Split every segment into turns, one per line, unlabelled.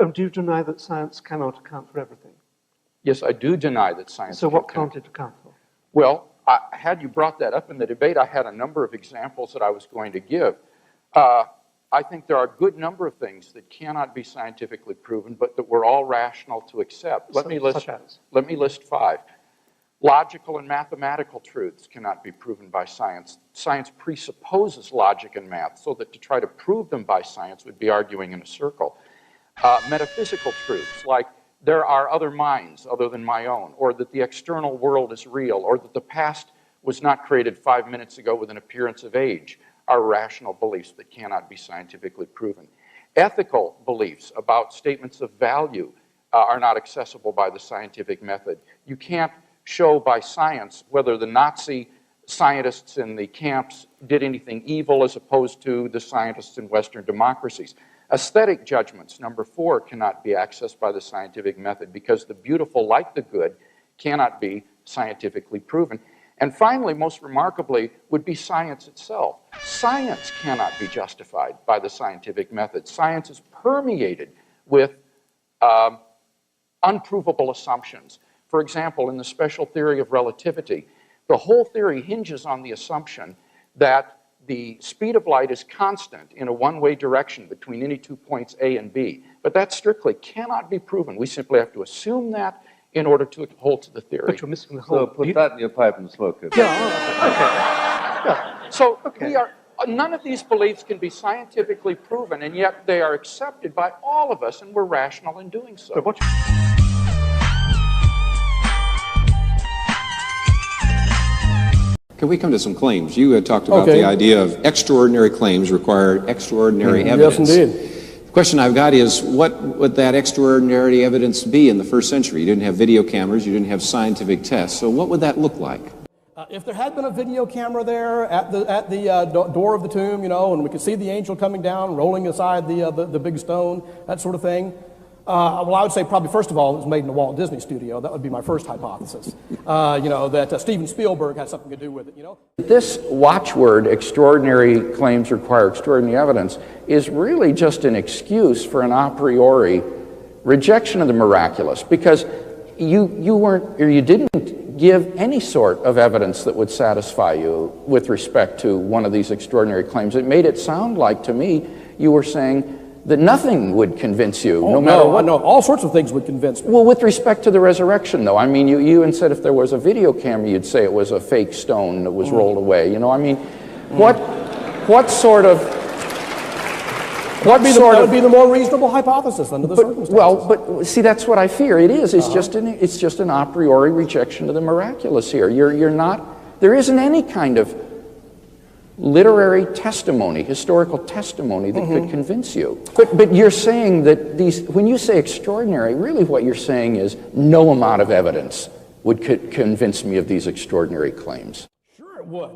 Do you deny that science cannot account for everything?
Yes, I do deny that science
So
can
what
account.
can't it account for?
Well, had you brought that up in the debate, I had a number of examples that I was going to give. I think there are a good number of things that cannot be scientifically proven, but that we're all rational to accept. Let me list 5. Logical and mathematical truths cannot be proven by science. Science presupposes logic and math, so that to try to prove them by science would be arguing in a circle. Metaphysical truths, like there are other minds other than my own, or that the external world is real, or that the past was not created 5 minutes ago with an appearance of age, are rational beliefs that cannot be scientifically proven. Ethical beliefs about statements of value are not accessible by the scientific method. You can't show by science whether the Nazi scientists in the camps did anything evil as opposed to the scientists in Western democracies. Aesthetic judgments, number 4, cannot be accessed by the scientific method because the beautiful, like the good, cannot be scientifically proven. And finally, most remarkably, would be science itself. Science cannot be justified by the scientific method. Science is permeated with unprovable assumptions. For example, in the special theory of relativity, the whole theory hinges on the assumption that the speed of light is constant in a one-way direction between any 2 points A and B. But that strictly cannot be proven. We simply have to assume that in order to hold to the theory.
But you're missing the whole...
So put that in your pipe and smoke it.
Yeah,
So none of these beliefs can be scientifically proven, and yet they are accepted by all of us, and we're rational in doing so.
But what
Can we come to some claims? You had talked about the idea of extraordinary claims require extraordinary evidence.
Yes, indeed.
The question I've got is, what would that extraordinary evidence be in the first century? You didn't have video cameras, you didn't have scientific tests, so what would that look like?
If there had been a video camera there at the door of the tomb, you know, and we could see the angel coming down, rolling aside the big stone, that sort of thing, well, I would say probably, first of all, it was made in the Walt Disney studio. That would be my first hypothesis. You know, that Steven Spielberg had something to do with it, you know.
This watchword, extraordinary claims require extraordinary evidence, is really just an excuse for an a priori rejection of the miraculous, because you didn't give any sort of evidence that would satisfy you with respect to one of these extraordinary claims. It made it sound like, to me, you were saying that nothing would convince you, no matter what.
No, all sorts of things would convince me.
Well, with respect to the resurrection, though, I mean, you said if there was a video camera, you'd say it was a fake stone that was rolled away. You know, I mean, what sort of...
That would be the more reasonable hypothesis under the circumstances.
Well, but see, that's what I fear. It is. It's just an a priori rejection of the miraculous here. You're not. There isn't any kind of literary testimony, historical testimony that could convince you. But you're saying that when you say extraordinary, really what you're saying is no amount of evidence would convince me of these extraordinary claims.
Sure it would.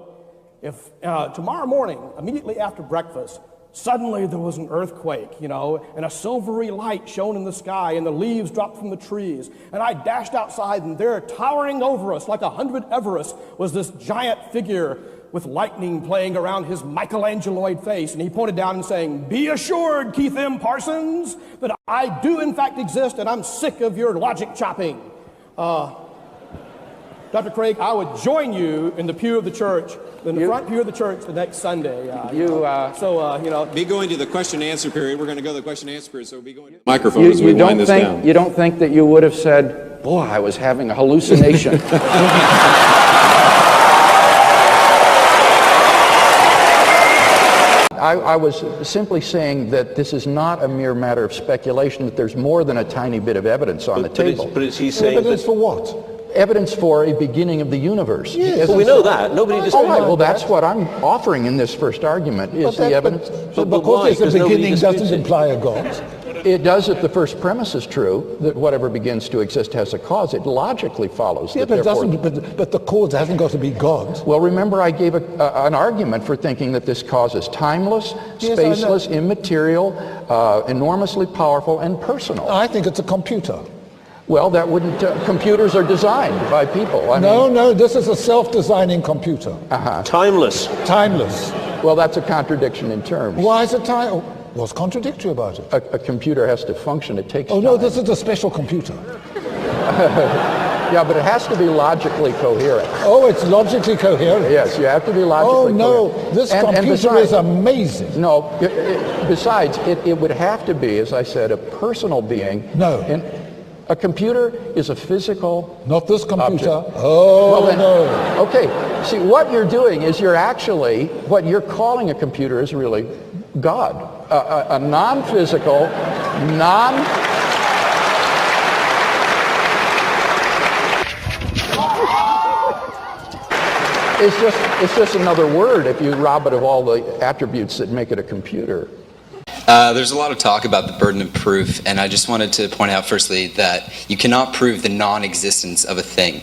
If tomorrow morning, immediately after breakfast, suddenly there was an earthquake, you know, and a silvery light shone in the sky, and the leaves dropped from the trees, and I dashed outside, and there, towering over us like 100 Everests, was this giant figure with lightning playing around his Michelangeloid face, and he pointed down and saying, "Be assured, Keith M. Parsons, that I do in fact exist, and I'm sick of your logic chopping." Dr. Craig, I would join you in the pew of the church, in the front pew of the church the next Sunday. You know.
Be going to the question and answer period. We're going to go to the question and answer period, so we'll be going to the microphone as we wind this down.
You don't think that you would have said, "Boy, I was having a hallucination." I was simply saying that this is not a mere matter of speculation, that there's more than a tiny bit of evidence on the table.
But is he saying
evidence for what?
Evidence for a beginning of the universe.
Yes.
Well, we know that. Nobody disputes
all right, well, that's what I'm offering in this first argument, is the evidence.
But because there's a beginning doesn't imply a God.
It does if the first premise is true, that whatever begins to exist has a cause. It logically follows that
but the cause hasn't got to be God.
Well, remember I gave an argument for thinking that this cause is timeless, spaceless, immaterial, enormously powerful, and personal.
I think it's a computer.
Well, that wouldn't... computers are designed by people.
No, this is a self-designing computer.
Timeless.
Timeless.
Well, that's a contradiction in terms.
Why is it What's contradictory about it?
A computer has to function. It takes
Oh,
time.
no, this is a special computer.
Yeah, but it has to be logically coherent.
Oh, it's logically coherent.
Yes, you have to be logically
Oh, no,
coherent.
this
And
computer
besides-
is amazing.
No, besides, it would have to be, as I said, a personal being.
No.
And a computer is a physical
Not this computer.
object.
Oh,
Well, then-
no.
Okay, see, what you're doing is what you're calling a computer is really God. A non-physical, It's just another word if you rob it of all the attributes that make it a computer.
There's a lot of talk about the burden of proof, and I just wanted to point out firstly that you cannot prove the non-existence of a thing,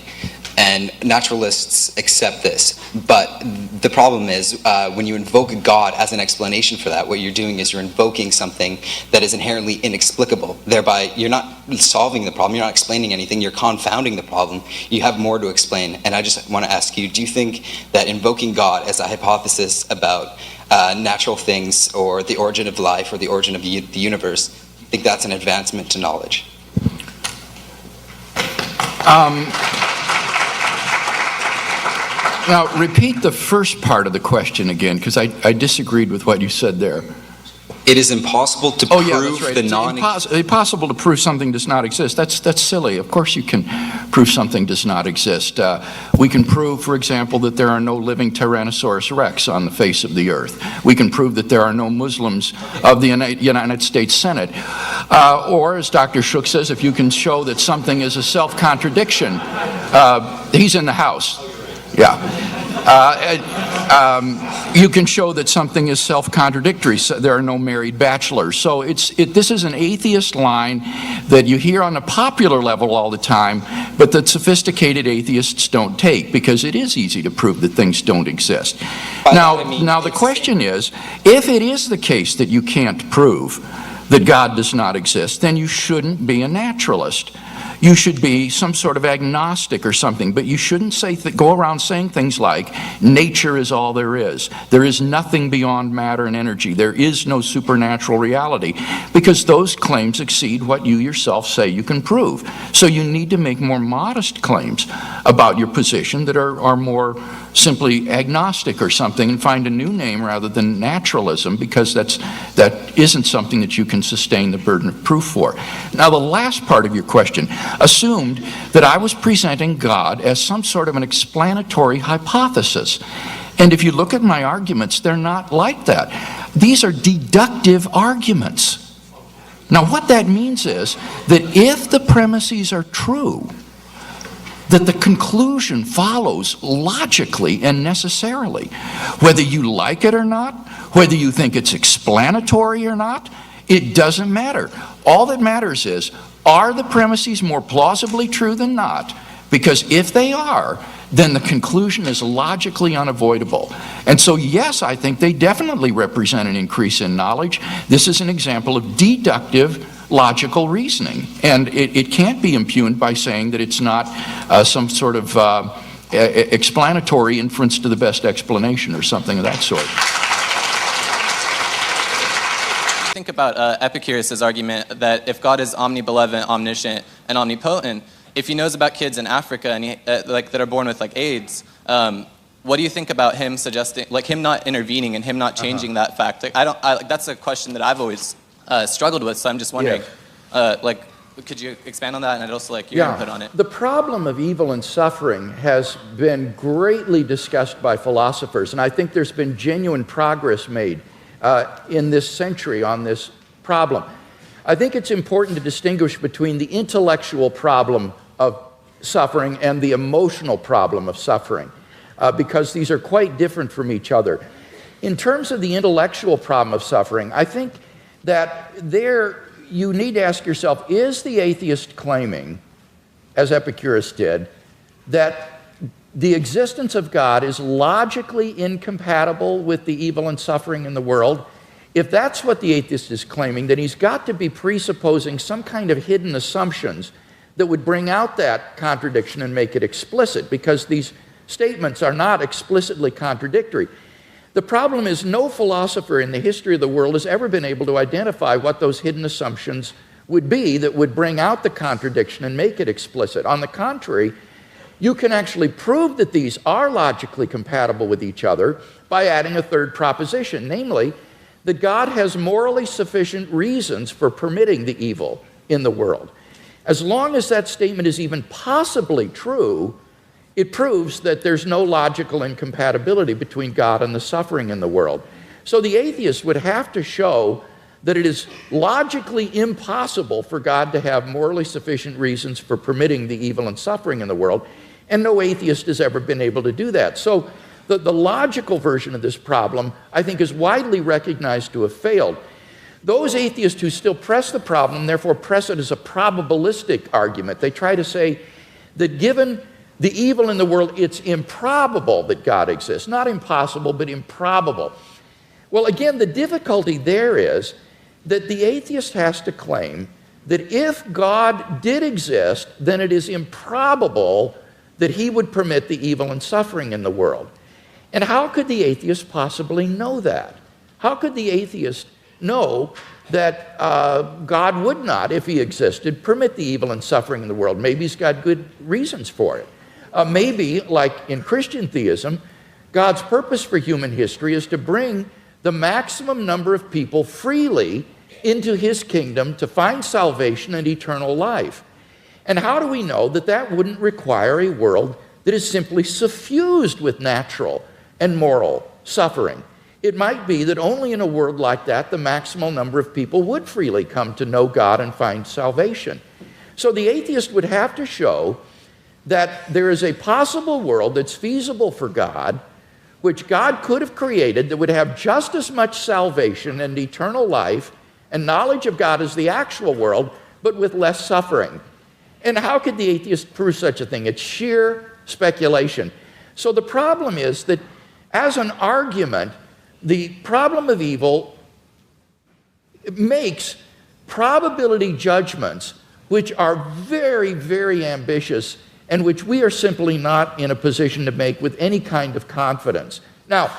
and naturalists accept this. But the problem is when you invoke God as an explanation for that, what you're doing is you're invoking something that is inherently inexplicable. Thereby, you're not solving the problem, you're not explaining anything, you're confounding the problem. You have more to explain, and I just want to ask you, do you think that invoking God as a hypothesis about natural things or the origin of life or the origin of the universe, do you think that's an advancement to knowledge?
Now, repeat the first part of the question again, because I disagreed with what you said there.
It is impossible to
Oh, yeah,
prove
that's right.
the
It's impossible to prove something does not exist. That's silly. Of course you can prove something does not exist. We can prove, for example, that there are no living Tyrannosaurus Rex on the face of the earth. We can prove that there are no Muslims of the United States Senate. Or, as Dr. Shook says, if you can show that something is a self-contradiction, he's in the House. Yeah. You can show that something is self-contradictory. So there are no married bachelors. So this is an atheist line that you hear on a popular level all the time, but that sophisticated atheists don't take, because it is easy to prove that things don't exist. Now the question is, if it is the case that you can't prove that God does not exist, then you shouldn't be a naturalist. You should be some sort of agnostic or something, but you shouldn't go around saying things like, nature is all there is. There is nothing beyond matter and energy. There is no supernatural reality, because those claims exceed what you yourself say you can prove. So you need to make more modest claims about your position that are more simply agnostic or something, and find a new name rather than naturalism, because that isn't something that you can sustain the burden of proof for. Now, the last part of your question assumed that I was presenting God as some sort of an explanatory hypothesis. And if you look at my arguments, they're not like that. These are deductive arguments. Now, what that means is that if the premises are true, that the conclusion follows logically and necessarily. Whether you like it or not, whether you think it's explanatory or not, it doesn't matter. All that matters is, are the premises more plausibly true than not? Because if they are, then the conclusion is logically unavoidable. And so, yes, I think they definitely represent an increase in knowledge. This is an example of deductive logical reasoning. And it can't be impugned by saying that it's not some sort of explanatory inference to the best explanation or something of that sort.
Think about Epicurus' argument that if God is omnibenevolent, omniscient, and omnipotent, if he knows about kids in Africa and that are born with AIDS, what do you think about him suggesting, him not intervening and him not changing that fact? That's a question that I've always struggled with. So I'm just wondering, could you expand on that, and I'd also like your input on it?
The problem of evil and suffering has been greatly discussed by philosophers, and I think there's been genuine progress made in this century on this problem. I think it's important to distinguish between the intellectual problem of suffering and the emotional problem of suffering, because these are quite different from each other. In terms of the intellectual problem of suffering, I think that you need to ask yourself, is the atheist claiming, as Epicurus did, that the existence of God is logically incompatible with the evil and suffering in the world? If that's what the atheist is claiming, then he's got to be presupposing some kind of hidden assumptions that would bring out that contradiction and make it explicit, because these statements are not explicitly contradictory. The problem is no philosopher in the history of the world has ever been able to identify what those hidden assumptions would be that would bring out the contradiction and make it explicit. On the contrary, you can actually prove that these are logically compatible with each other by adding a third proposition, namely, that God has morally sufficient reasons for permitting the evil in the world. As long as that statement is even possibly true, it proves that there's no logical incompatibility between God and the suffering in the world. So the atheist would have to show that it is logically impossible for God to have morally sufficient reasons for permitting the evil and suffering in the world, and no atheist has ever been able to do that. So the logical version of this problem, I think, is widely recognized to have failed. Those atheists who still press the problem, therefore press it as a probabilistic argument. They try to say that given the evil in the world, it's improbable that God exists. Not impossible, but improbable. Well, again, the difficulty there is that the atheist has to claim that if God did exist, then it is improbable that he would permit the evil and suffering in the world. And how could the atheist possibly know that? How could the atheist know that God would not, if he existed, permit the evil and suffering in the world? Maybe he's got good reasons for it. Maybe, like in Christian theism, God's purpose for human history is to bring the maximum number of people freely into his kingdom to find salvation and eternal life. And how do we know that that wouldn't require a world that is simply suffused with natural and moral suffering? It might be that only in a world like that the maximal number of people would freely come to know God and find salvation. So the atheist would have to show that there is a possible world that's feasible for God, which God could have created, that would have just as much salvation and eternal life and knowledge of God as the actual world, but with less suffering. And how could the atheist prove such a thing? It's sheer speculation. So the problem is that as an argument, the problem of evil makes probability judgments which are very, very ambitious and which we are simply not in a position to make with any kind of confidence. Now,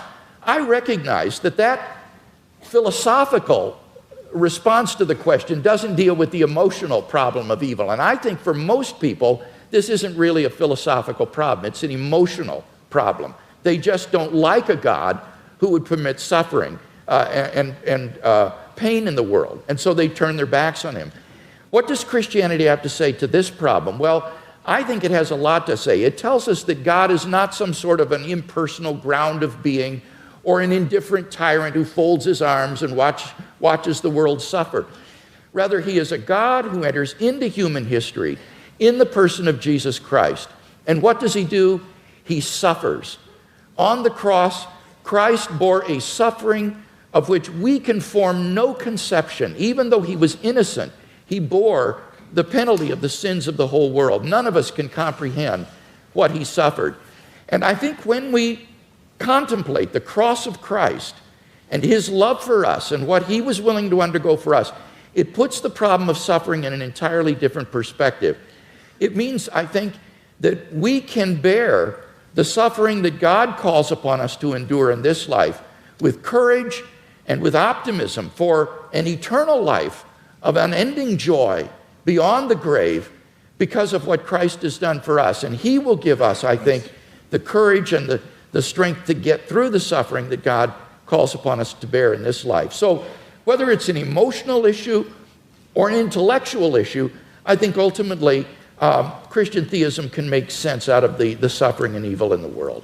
I recognize that that philosophical response to the question doesn't deal with the emotional problem of evil. And I think for most people, this isn't really a philosophical problem. It's an emotional problem. They just don't like a God who would permit suffering and pain in the world. And so they turn their backs on him. What does Christianity have to say to this problem? Well, I think it has a lot to say. It tells us that God is not some sort of an impersonal ground of being or an indifferent tyrant who folds his arms and watches the world suffer. Rather, he is a God who enters into human history in the person of Jesus Christ. And what does he do? He suffers. On the cross, Christ bore a suffering of which we can form no conception. Even though he was innocent, he bore the penalty of the sins of the whole world. None of us can comprehend what he suffered. And I think when we contemplate the cross of Christ and his love for us and what he was willing to undergo for us, it puts the problem of suffering in an entirely different perspective. It means, I think, that we can bear the suffering that God calls upon us to endure in this life with courage and with optimism for an eternal life of unending joy beyond the grave because of what Christ has done for us. And he will give us, I think, the courage and the strength to get through the suffering that God calls upon us to bear in this life. So whether it's an emotional issue or an intellectual issue, I think ultimately Christian theism can make sense out of the suffering and evil in the world.